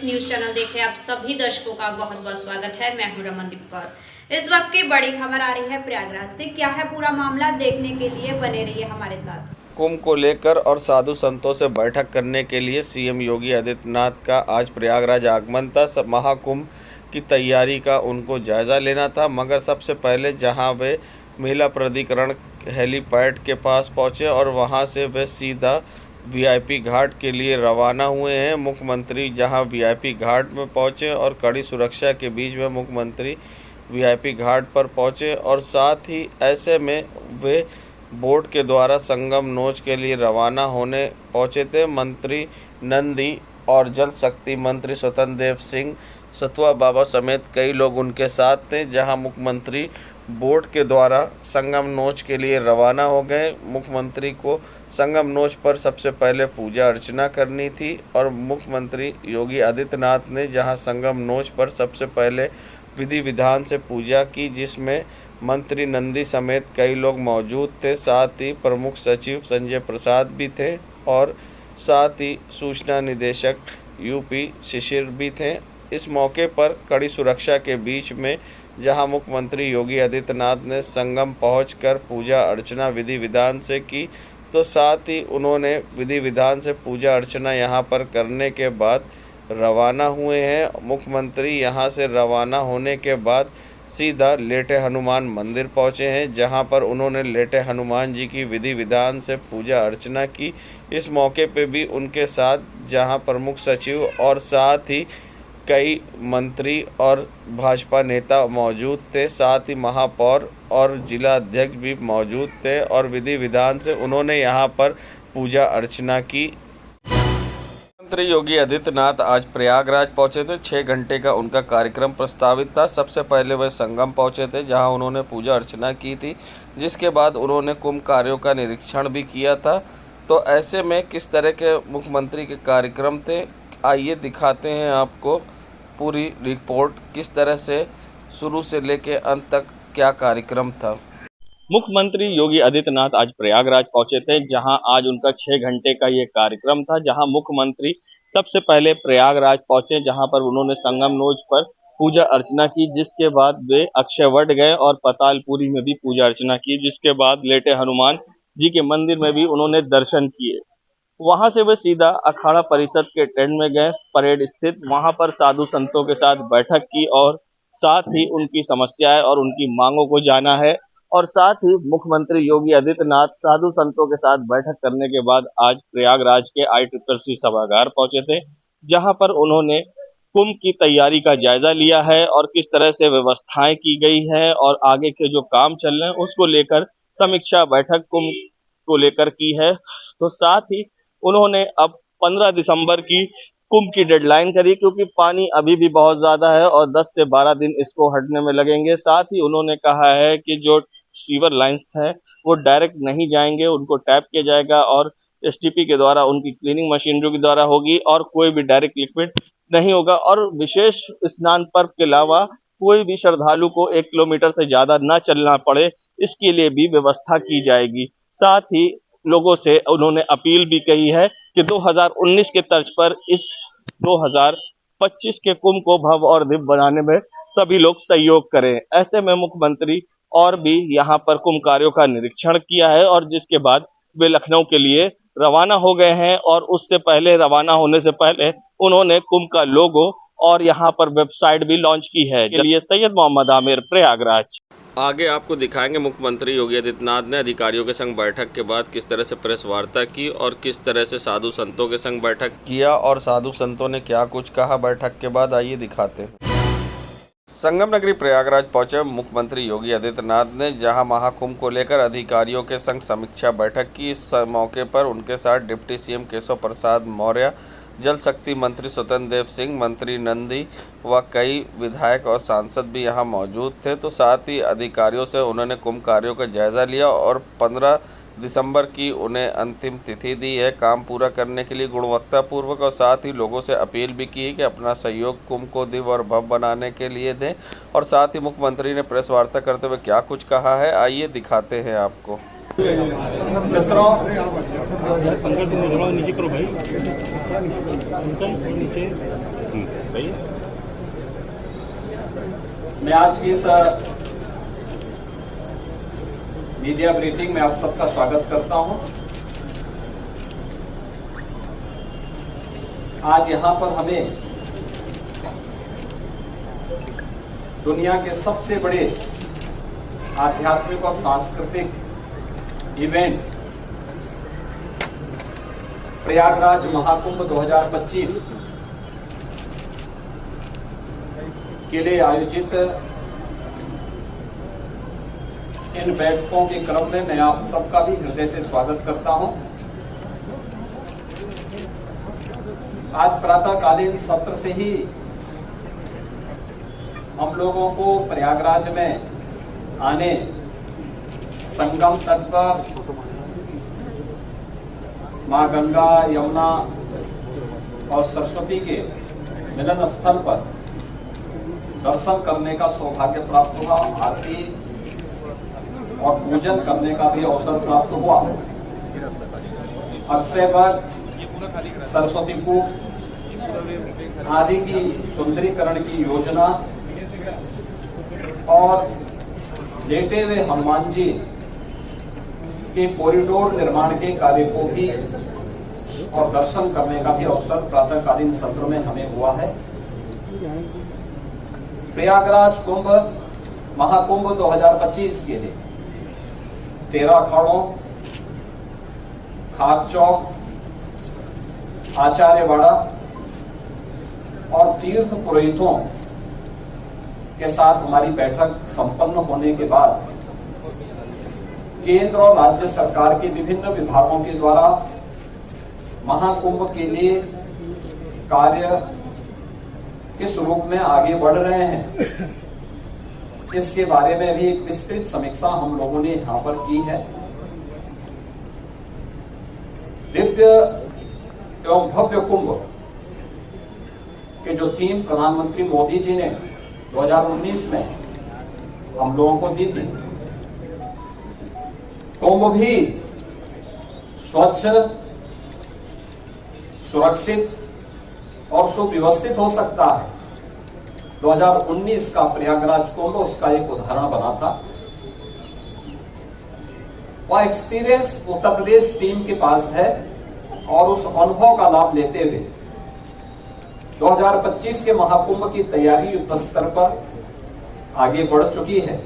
Friends, news channel देखे आप सभी दर्शकों का बहुत बहुत स्वागत है। मैं हूं रमनदीप कौर। इस वक्त की बड़ी खबर आ रही है प्रयागराज से। क्या है पूरा मामला, देखने के लिए बने रहिए हमारे साथ। कुंभ को लेकर और साधु संतों से बैठक करने के लिए सीएम योगी आदित्यनाथ का आज प्रयागराज आगमन था। महाकुंभ की तैयारी का उनको जायज़ा लेना था, मगर सबसे पहले जहां वे महिला प्राधिकरण हेलीपैड के पास पहुंचे और वहां से वे सीधा वीआईपी घाट के लिए रवाना हुए हैं। मुख्यमंत्री जहां वीआईपी घाट में पहुंचे और कड़ी सुरक्षा के बीच में मुख्यमंत्री वीआईपी घाट पर पहुंचे और साथ ही ऐसे में वे बोट के द्वारा संगम नोच के लिए रवाना होने पहुंचे थे। मंत्री नंदी और जल शक्ति मंत्री स्वतंत्र देव सिंह सतवा बाबा समेत कई लोग उनके साथ थे। जहां मुख्यमंत्री बोट के द्वारा संगम नोच के लिए रवाना हो गए। मुख्यमंत्री को संगम नोच पर सबसे पहले पूजा अर्चना करनी थी और मुख्यमंत्री योगी आदित्यनाथ ने जहां संगम नोच पर सबसे पहले विधि विधान से पूजा की, जिसमें मंत्री नंदी समेत कई लोग मौजूद थे। साथ ही प्रमुख सचिव संजय प्रसाद भी थे और साथ ही सूचना निदेशक यूपी शिशिर भी थे। इस मौके पर कड़ी सुरक्षा के बीच में जहां मुख्यमंत्री योगी आदित्यनाथ ने संगम पहुंचकर पूजा अर्चना विधि विधान से की, तो साथ ही उन्होंने विधि विधान से पूजा अर्चना यहां पर करने के बाद रवाना हुए हैं। मुख्यमंत्री यहां से रवाना होने के बाद सीधा लेटे हनुमान मंदिर पहुंचे हैं, जहां पर उन्होंने लेटे हनुमान जी की विधि विधान से पूजा अर्चना की। इस मौके पे भी उनके साथ जहां प्रमुख सचिव और साथ ही कई मंत्री और भाजपा नेता मौजूद थे, साथ ही महापौर और जिला अध्यक्ष भी मौजूद थे और विधि विधान से उन्होंने यहां पर पूजा अर्चना की। मुख्यमंत्री योगी आदित्यनाथ आज प्रयागराज पहुंचे थे। 6 घंटे का उनका कार्यक्रम प्रस्तावित था। सबसे पहले वह संगम पहुंचे थे, जहां उन्होंने पूजा अर्चना की थी, जिसके बाद उन्होंने कुंभ कार्यों का निरीक्षण भी किया था। तो ऐसे में किस तरह के मुख्यमंत्री के कार्यक्रम थे, आइए दिखाते हैं आपको पूरी रिपोर्ट, किस तरह से शुरू से लेकर अंत तक क्या कार्यक्रम था। मुख्यमंत्री योगी आदित्यनाथ आज प्रयागराज पहुंचे थे, जहां आज उनका 6 घंटे का ये कार्यक्रम था। जहां मुख्यमंत्री सबसे पहले प्रयागराज पहुंचे, जहां पर उन्होंने संगम नोच पर पूजा अर्चना की, जिसके बाद वे अक्षयवट गए और पतालपुरी में भी पूजा अर्चना की, जिसके बाद लेटे हनुमान जी के मंदिर में भी उन्होंने दर्शन किए। वहां से वे सीधा अखाड़ा परिषद के टेंट में गए, परेड स्थित। वहां पर साधु संतों के साथ बैठक की और साथ ही उनकी समस्याएं और उनकी मांगों को जाना है। और साथ ही मुख्यमंत्री योगी आदित्यनाथ साधु संतों के साथ बैठक करने के बाद आज प्रयागराज के ICCC सभागार पहुंचे थे, जहां पर उन्होंने कुंभ की तैयारी का जायजा लिया है और किस तरह से व्यवस्थाएं की गई है और आगे के जो काम चल रहे हैं उसको लेकर समीक्षा बैठक कुंभ को लेकर की है। तो साथ ही उन्होंने अब 15 दिसंबर की कुंभ की डेडलाइन करी, क्योंकि पानी अभी भी बहुत ज्यादा है और 10 से 12 दिन इसको हटने में लगेंगे। साथ ही उन्होंने कहा है कि जो सीवर लाइंस है वो डायरेक्ट नहीं जाएंगे, उनको टैप किया जाएगा और STP के द्वारा उनकी क्लीनिंग मशीनरी के द्वारा होगी और कोई भी डायरेक्ट लिक्विड नहीं होगा। और विशेष स्नान पर्व के अलावा कोई भी श्रद्धालु को 1 किलोमीटर से ज्यादा न चलना पड़े, इसके लिए भी व्यवस्था की जाएगी। साथ ही लोगों से उन्होंने अपील भी कही है कि 2019 के तर्ज पर इस 2025 के कुंभ को भव्य और दिव्य बनाने में सभी लोग सहयोग करें। ऐसे में मुख्यमंत्री और भी यहां पर कुंभ कार्यों का निरीक्षण किया है और जिसके बाद वे लखनऊ के लिए रवाना हो गए हैं। और उससे पहले रवाना होने से पहले उन्होंने कुंभ का लोगो और यहां पर वेबसाइट भी लॉन्च की है। चलिए, सैयद मोहम्मद आमिर, प्रयागराज। आगे आपको दिखाएंगे मुख्यमंत्री योगी आदित्यनाथ ने अधिकारियों के संग बैठक के बाद किस तरह से प्रेस वार्ता की और किस तरह से साधु संतों के संग बैठक किया और साधु संतों ने क्या कुछ कहा बैठक के बाद, आइए दिखाते हैं। संगम नगरी प्रयागराज पहुंचे मुख्यमंत्री योगी आदित्यनाथ ने, जहां महाकुंभ को लेकर अधिकारियों के संग समीक्षा बैठक की। इस मौके पर उनके साथ डिप्टी CM केशव प्रसाद मौर्य, जल शक्ति मंत्री स्वतंत्र देव सिंह, मंत्री नंदी व कई विधायक और सांसद भी यहां मौजूद थे। तो साथ ही अधिकारियों से उन्होंने कुंभ कार्यों का जायजा लिया और 15 दिसंबर की उन्हें अंतिम तिथि दी है काम पूरा करने के लिए गुणवत्तापूर्वक। और साथ ही लोगों से अपील भी की कि अपना सहयोग कुंभ को दिव्य और भव्य बनाने के लिए दें। और साथ ही मुख्यमंत्री ने प्रेस वार्ता करते हुए क्या कुछ कहा है, आइए दिखाते हैं आपको। नीचे करो भाई, नीचे मैं आज की इस मीडिया ब्रीफिंग में आप सबका स्वागत करता हूं। आज यहां पर हमें दुनिया के सबसे बड़े आध्यात्मिक और सांस्कृतिक इवेंट प्रयागराज महाकुंभ 2025 के लिए आयोजित इन बैठकों के क्रम में मैं आप सबका भी हृदय से स्वागत करता हूं। आज प्रातःकालीन सत्र से ही हम लोगों को प्रयागराज में आने, संगम तट पर मां गंगा, यमुना और सरस्वती के मिलन स्थल पर दर्शन करने का सौभाग्य प्राप्त हुआ। आरती और पूजन करने का भी अवसर प्राप्त हुआ। अक्षय वट, सरस्वती कूप आदि की सुंदरीकरण की योजना और लेटे हुए हनुमान जी के कॉरिडोर निर्माण के कार्य को भी और दर्शन करने का भी अवसर प्रातःकालीन सत्र में हमें हुआ है। प्रयागराज कुंभ महाकुंभ 2025 के लिए 13 अखाड़ों, खाक चौक, आचार्यवाड़ा और तीर्थ पुरोहितों के साथ हमारी बैठक संपन्न होने के बाद केंद्र और राज्य सरकार के विभिन्न विभागों के द्वारा महाकुंभ के लिए कार्य किस रूप में आगे बढ़ रहे हैं, इसके बारे में भी एक विस्तृत समीक्षा हम लोगों ने यहां पर की है। दिव्य एवं भव्य कुंभ के जो थीम प्रधानमंत्री मोदी जी ने 2019 में हम लोगों को दी थी, कुंभ भी स्वच्छ, सुरक्षित और सुव्यवस्थित हो सकता है। 2019 का प्रयागराज कुंभ उसका एक उदाहरण बना था। वह एक्सपीरियंस उत्तर प्रदेश टीम के पास है और उस अनुभव का लाभ लेते हुए 2025 के महाकुंभ की तैयारी युद्ध स्तर पर आगे बढ़ चुकी है।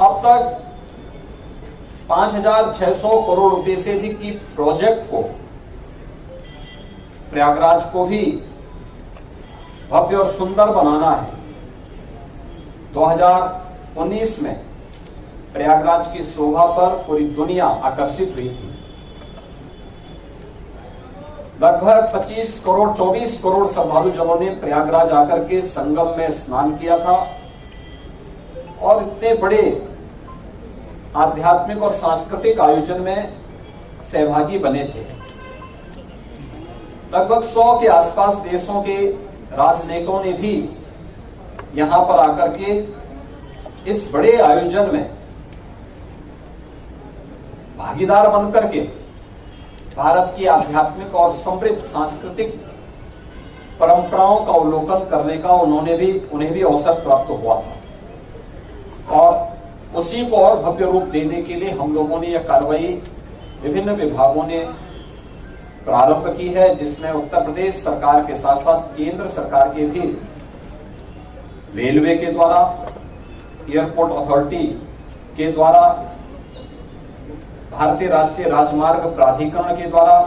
अब तक 5,600 करोड़ रुपए से अधिक की प्रोजेक्ट को, प्रयागराज को भी भव्य और सुंदर बनाना है। 2019 में प्रयागराज की शोभा पर पूरी दुनिया आकर्षित हुई थी। लगभग 25 करोड़ 24 करोड़ श्रद्धालु जनों ने प्रयागराज आकर के संगम में स्नान किया था और इतने बड़े आध्यात्मिक और सांस्कृतिक आयोजन में सहभागी बने थे। लगभग 100 के आसपास देशों के राजनेताओं ने भी यहां पर आकर के इस बड़े आयोजन में भागीदार बनकर के भारत की आध्यात्मिक और समृद्ध सांस्कृतिक परंपराओं का अवलोकन करने का उन्हें भी अवसर प्राप्त हुआ था। और उसी को और भव्य रूप देने के लिए हम लोगों ने यह कार्रवाई विभिन्न विभागों ने प्रारंभ की है, जिसमें उत्तर प्रदेश सरकार के साथ साथ केंद्र सरकार के भी रेलवे के द्वारा, एयरपोर्ट अथॉरिटी के द्वारा, भारतीय राष्ट्रीय राजमार्ग प्राधिकरण के द्वारा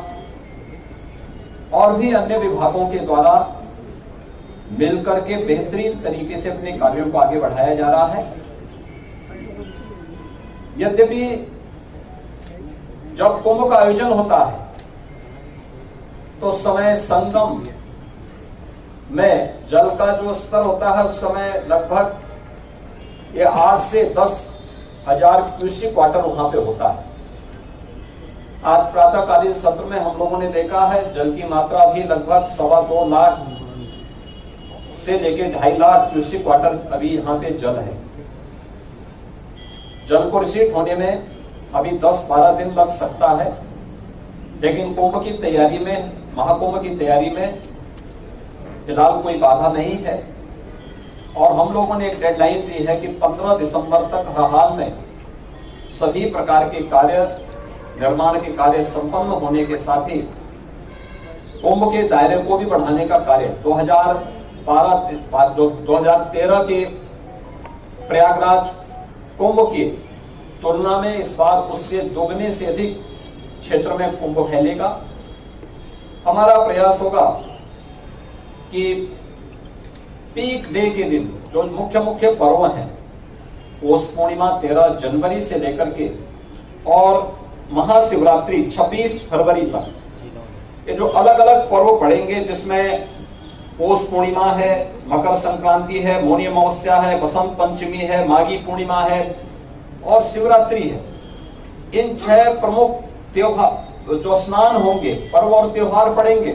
और भी अन्य विभागों के द्वारा मिलकर के बेहतरीन तरीके से अपने कार्यों को आगे बढ़ाया जा रहा है। यद्यपि जब कुंभ का आयोजन होता है तो समय संगम में जल का जो स्तर होता है उस समय लगभग ये 8 से 10 हजार क्यूसेक वाटर वहां पे होता है। आज प्रातःकालीन सत्र में हम लोगों ने देखा है जल की मात्रा भी लगभग 2.25 लाख से लेकर 2.5 लाख क्यूसेक वाटर अभी यहाँ पे जल है। जल को रिसीव होने में अभी 10-12 दिन लग सकता है, लेकिन कुंभ की तैयारी में, महाकुंभ की तैयारी में फिलहाल कोई बाधा नहीं है और हम लोगों ने एक डेडलाइन दी है कि 15 दिसंबर तक हर हाल में सभी प्रकार के कार्य निर्माण के कार्य संपन्न होने के साथ ही कुंभ के दायरे को भी बढ़ाने का कार्य 2013 के प्रयागराज कुंभ की तुलना में इस बार उससे दोगुने से अधिक क्षेत्र में कुंभ फैलेगा। हमारा प्रयास होगा कि पीक डे के दिन जो मुख्य मुख्य पर्व हैं, पौष पूर्णिमा 13 जनवरी से लेकर के और महाशिवरात्रि 26 फरवरी तक, ये जो अलग अलग पर्व पड़ेंगे जिसमें पौष पूर्णिमा है, मकर संक्रांति है, मौनी अमावस्या है, बसंत पंचमी है, माघी पूर्णिमा है और शिवरात्रि है। इन 6 प्रमुख त्योहार जो स्नान होंगे, पर्व और त्योहार पड़ेंगे,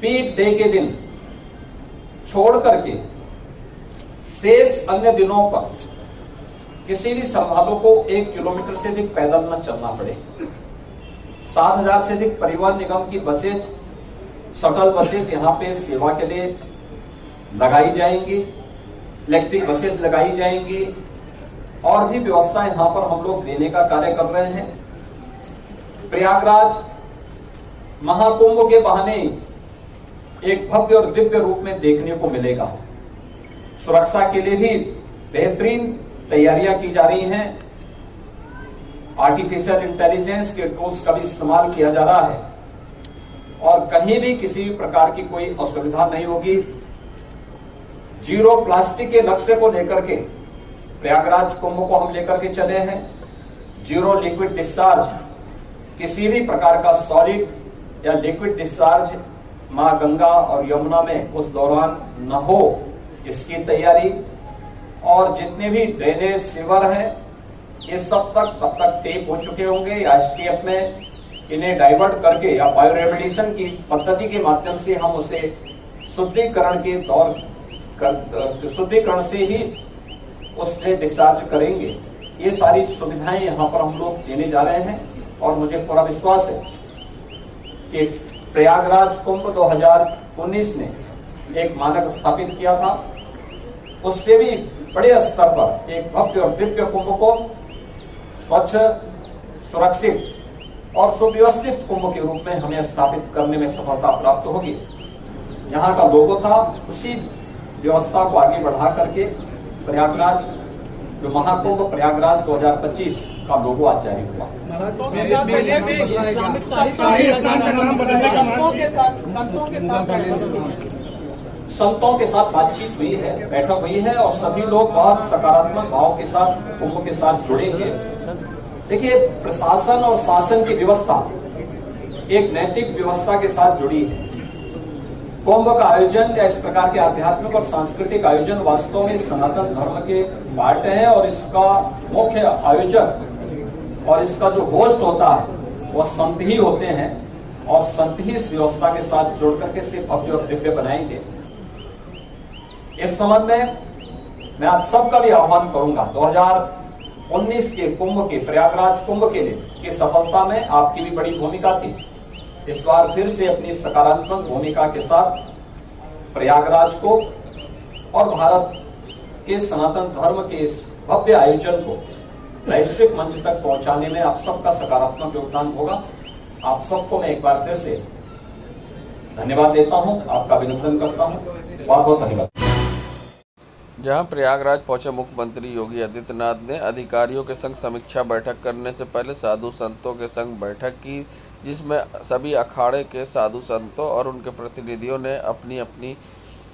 पीक डे के दिन छोड़ करके शेष अन्य दिनों पर किसी भी श्रद्धालु को 1 किलोमीटर से अधिक पैदल न चलना पड़े। 7,000 से अधिक परिवहन निगम की बसेज, शटल बसेज यहाँ पे सेवा के लिए लगाई जाएंगी, इलेक्ट्रिक बसेज लगाई जाएंगी और भी व्यवस्था यहाँ पर हम लोग देने का कार्य कर रहे हैं। प्रयागराज महाकुंभ के बहाने एक भव्य और दिव्य रूप में देखने को मिलेगा। सुरक्षा के लिए भी बेहतरीन तैयारियां की जा रही हैं। आर्टिफिशियल इंटेलिजेंस के टूल्स का भी इस्तेमाल किया जा रहा है और कहीं भी किसी भी प्रकार की कोई असुविधा नहीं होगी। जीरो प्लास्टिक के लक्ष्य को लेकर के प्रयागराज कुंभ को हम लेकर के चले हैं। जीरो लिक्विड डिस्चार्ज, किसी भी प्रकार का सॉलिड या लिक्विड डिस्चार्ज मां गंगा और यमुना में उस दौरान न हो, इसकी तैयारी। और जितने भी ड्रेनेज सीवर हैं ये सब तब तक टेप हो चुके होंगे या एसटीएफ में इन्हें डाइवर्ट करके या बायोरेमेडिएशन की पद्धति के माध्यम से हम उसे शुद्धिकरण से ही उससे डिस्चार्ज करेंगे। ये सारी सुविधाएं यहाँ पर हम लोग देने जा रहे हैं और मुझे पूरा विश्वास है कि प्रयागराज कुंभ 2019 ने एक मानक स्थापित किया था, उससे भी बड़े स्तर पर एक भव्य और दिव्य कुंभ को स्वच्छ, सुरक्षित और सुव्यवस्थित कुंभ के रूप में हमें स्थापित करने में सफलता प्राप्त होगी। यहाँ का लोगो था, उसी व्यवस्था को आगे बढ़ा करके प्रयागराज जो महाकुंभ प्रयागराज 2025 का लोगो आज जारी हुआ। संतों के साथ बातचीत हुई है, बैठक हुई है और सभी लोग बहुत सकारात्मक भाव के साथ कुंभ के साथ जुड़ेंगे। देखिए, प्रशासन और शासन की व्यवस्था एक नैतिक व्यवस्था के साथ जुड़ी है। कुंभ का आयोजन या इस प्रकार के आध्यात्मिक और सांस्कृतिक आयोजन वास्तव में सनातन धर्म के पार्ट है और इसका मुख्य आयोजक और इसका जो होस्ट होता है वह संत ही होते हैं और संत ही इस व्यवस्था के साथ जोड़ करके इसे भव्य और दिव्य बनाएंगे। इस संबंध में मैं आप सबका भी आह्वान करूंगा, 2019 के कुंभ के प्रयागराज कुंभ के लिए की सफलता में आपकी भी बड़ी भूमिका थी। इस बार फिर से अपनी सकारात्मक भूमिका के साथ प्रयागराज को और भारत के सनातन धर्म के इस भव्य आयोजन को वैश्विक मंच तक पहुंचाने में आप सबका सकारात्मक योगदान होगा। आप सबको मैं एक बार फिर से धन्यवाद देता हूं, आपका अभिनंदन करता हूं। बहुत बहुत धन्यवाद। जहां प्रयागराज पहुंचे मुख्यमंत्री योगी आदित्यनाथ ने अधिकारियों के संग समीक्षा बैठक करने से पहले साधु संतों के संग बैठक की, जिसमें सभी अखाड़े के साधु संतों और उनके प्रतिनिधियों ने अपनी अपनी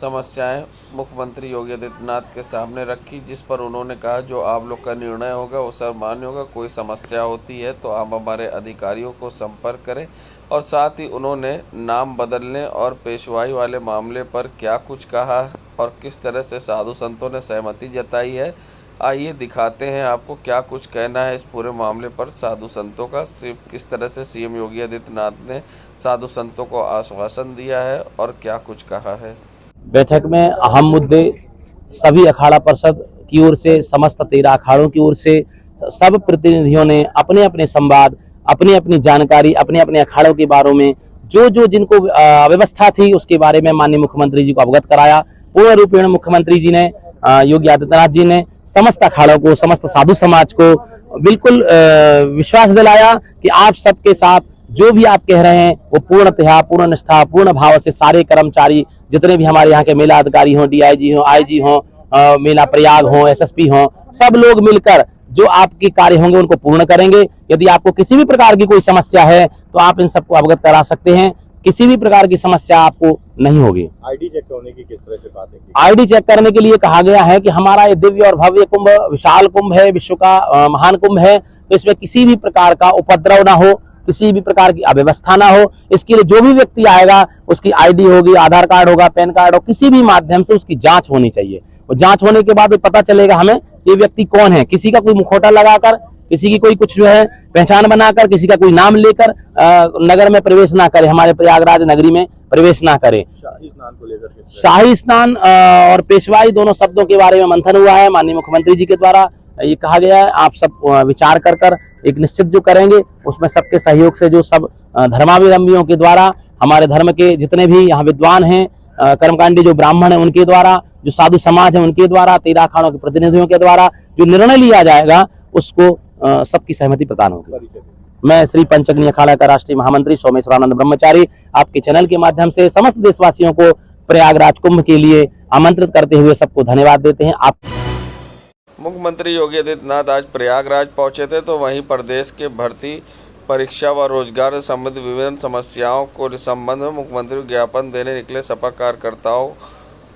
समस्याएं मुख्यमंत्री योगी आदित्यनाथ के सामने रखी, जिस पर उन्होंने कहा जो आप लोग का निर्णय होगा वो सर मान्य होगा। कोई समस्या होती है तो आप हमारे अधिकारियों को संपर्क करें। और साथ ही उन्होंने नाम बदलने और पेशवाई वाले मामले पर क्या कुछ कहा और किस तरह से साधु संतों ने सहमति जताई है। आइए दिखाते हैं आपको क्या कुछ कहना है इस पूरे मामले पर साधु संतों का, सिर्फ किस तरह से सीएम योगी आदित्यनाथ ने साधु संतों को आश्वासन दिया है और क्या कुछ कहा है। बैठक में अहम मुद्दे सभी अखाड़ा परिषद की ओर से, समस्त 13 अखाड़ों की ओर से सब प्रतिनिधियों ने अपने अपने संवाद, अपनी अपनी जानकारी, अपने अपने अखाड़ों के बारे में जो जो जिनको अव्यवस्था थी उसके बारे में माननीय मुख्यमंत्री जी को अवगत कराया। पूर्ण रूपेण मुख्यमंत्री जी ने, योगी आदित्यनाथ जी ने समस्त अखाड़ों को, समस्त साधु समाज को बिल्कुल विश्वास दिलाया कि आप सबके साथ जो भी आप कह रहे हैं वो पूर्णतः, पूर्ण निष्ठा, पूर्ण भाव से सारे कर्मचारी जितने भी हमारे यहाँ के मेला अधिकारी हों, डीआईजी हों, आईजी हों, मेला प्रयाग हों, एसएसपी हों, सब लोग मिलकर जो आपके कार्य होंगे उनको पूर्ण करेंगे। यदि आपको किसी भी प्रकार की कोई समस्या है तो आप इन सबको अवगत करा सकते हैं, किसी भी प्रकार की समस्या आपको नहीं होगी। आईडी चेक करने की किस तरह से बात है? आईडी चेक करने के लिए कहा गया है कि हमारा ये दिव्य और भव्य कुंभ, विशाल कुंभ है, विश्व का महान कुंभ है, तो इसमें किसी भी प्रकार का उपद्रव ना हो, किसी भी प्रकार की अव्यवस्था ना हो। इसके लिए जो भी व्यक्ति आएगा उसकी आईडी होगी, आधार कार्ड होगा, पैन कार्ड हो, किसी भी माध्यम से उसकी जांच होनी चाहिए। और जांच होने के बाद पता चलेगा हमें ये व्यक्ति कौन है। किसी का कोई मुखौटा लगाकर, किसी की कोई कुछ जो है पहचान बनाकर, किसी का कोई नाम लेकर नगर में प्रवेश ना करे, हमारे प्रयागराज नगरी में प्रवेश ना करे। शाही स्नान को लेकर शाही स्नान और पेशवाई दोनों शब्दों के बारे में मंथन हुआ है। माननीय मुख्यमंत्री जी के द्वारा ये कहा गया है आप सब विचार कर एक निश्चित जो करेंगे उसमें सबके सहयोग से, जो सब धर्मावलंबियों के द्वारा, हमारे धर्म के जितने भी यहाँ विद्वान हैं, कर्मकांडी जो ब्राह्मण हैं उनके द्वारा, जो साधु समाज है उनके द्वारा, 13 अखाड़ों के प्रतिनिधियों के द्वारा जो निर्णय लिया जाएगा उसको सबकी सहमति प्रदान होगी। मैं श्री पंचगनी अखाड़ा का राष्ट्रीय महामंत्री सोमेश्वरानंद ब्रह्मचारी आपके चैनल के माध्यम से समस्त देशवासियों को प्रयागराज कुंभ के लिए आमंत्रित करते हुए सबको धन्यवाद देते हैं। आप मुख्यमंत्री योगी आदित्यनाथ आज प्रयागराज पहुंचे थे, तो वहीं प्रदेश के भर्ती परीक्षा व रोजगार से संबंधित विभिन्न समस्याओं को संबंध में मुख्यमंत्री को ज्ञापन देने निकले सपा कार्यकर्ताओं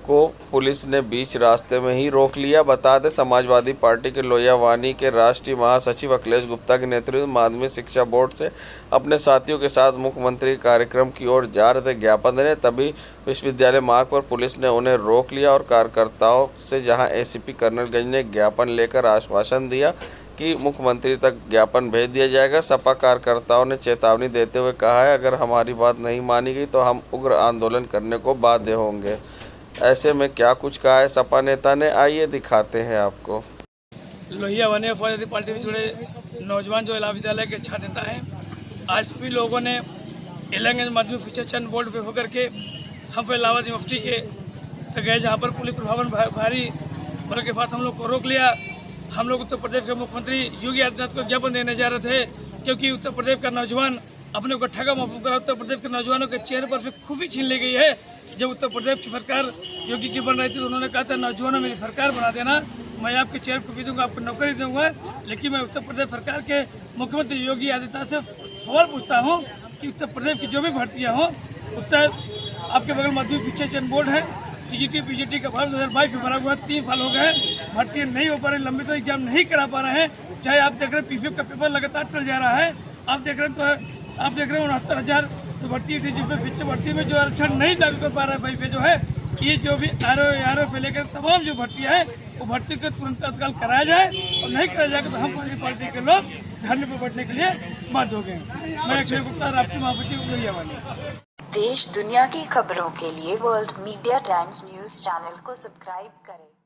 को पुलिस ने बीच रास्ते में ही रोक लिया। बता दें, समाजवादी पार्टी के लोहियावानी के राष्ट्रीय महासचिव अखिलेश गुप्ता के नेतृत्व में माध्यमिक शिक्षा बोर्ड से अपने साथियों के साथ मुख्यमंत्री कार्यक्रम की ओर जा रहे थे ज्ञापन देने, तभी विश्वविद्यालय मार्ग पर पुलिस ने उन्हें रोक लिया और कार्यकर्ताओं से जहां एसीपी कर्नलगंज ने ज्ञापन लेकर आश्वासन दिया कि मुख्यमंत्री तक ज्ञापन भेज दिया जाएगा। सपा कार्यकर्ताओं ने चेतावनी देते हुए कहा है, अगर हमारी बात नहीं मानी गई तो हम उग्र आंदोलन करने को बाध्य होंगे। ऐसे में क्या कुछ कहा है सपा नेता ने, आइए दिखाते हैं आपको। लोहियावानी फौजी पार्टी में जुड़े नौजवान जो इलाहा विद्यालय के छात्र नेता हैं, आज भी लोगों ने एलंगंज माध्यमिक शिक्षा चयन बोर्ड पे होकर के हम पे इलाहाबादी मुफ्ती के तो गए, जहाँ पर पुलिस प्रभावन भारी होने के बाद हम लोग को रोक लिया। हम लोग उत्तर प्रदेश के मुख्यमंत्री योगी आदित्यनाथ को ज्ञापन देने जा रहे थे, क्योंकि उत्तर प्रदेश का नौजवान अपने को ठगा महसूस करा। उत्तर प्रदेश के नौजवानों के चेहरे पर से खुशी छीन ली गई है। जब उत्तर प्रदेश की सरकार योगी की बन रही थी तो उन्होंने कहा था नौजवानों मेरी सरकार बना देना, मैं आपके चेहरे को भी दूंगा, आपको नौकरी दूंगा। लेकिन मैं उत्तर प्रदेश सरकार के मुख्यमंत्री योगी आदित्यनाथ से सवाल पूछता हूँ कि उत्तर प्रदेश की जो भी भर्तियाँ हों, उत्तर आपके बगल माध्यमिक शिक्षा चयन बोर्ड है, टीजीटी पीजीटी का फॉर्म 2022 में भरा हुआ 3 साल हो गए, भर्ती नहीं हो पा रही, लंबे तो एग्जाम नहीं करा पा रहे हैं। चाहे आप देख रहे हैं पीसीएफ का पेपर लगातार चल जा रहा है, आप देख रहे हैं 69,000 तो भर्ती थी, जिसमें शिक्षक भर्ती में जो आरक्षण नहीं लागू कर पा रहा है भाई पे जो है, ये जो भी आरओ से लेकर तमाम जो भर्तियाँ हैं वो भर्ती को तुरंत तत्काल कराया जाए, और नहीं कराया जाएगा तो हम पार्टी के लोग धरने पर बैठने के लिए बाध्य हो गए। मैं अखिलेश गुप्ता, राष्ट्रीय महासचिव लोहियावानी। देश दुनिया की खबरों के लिए world media times news channel को सब्सक्राइब करें।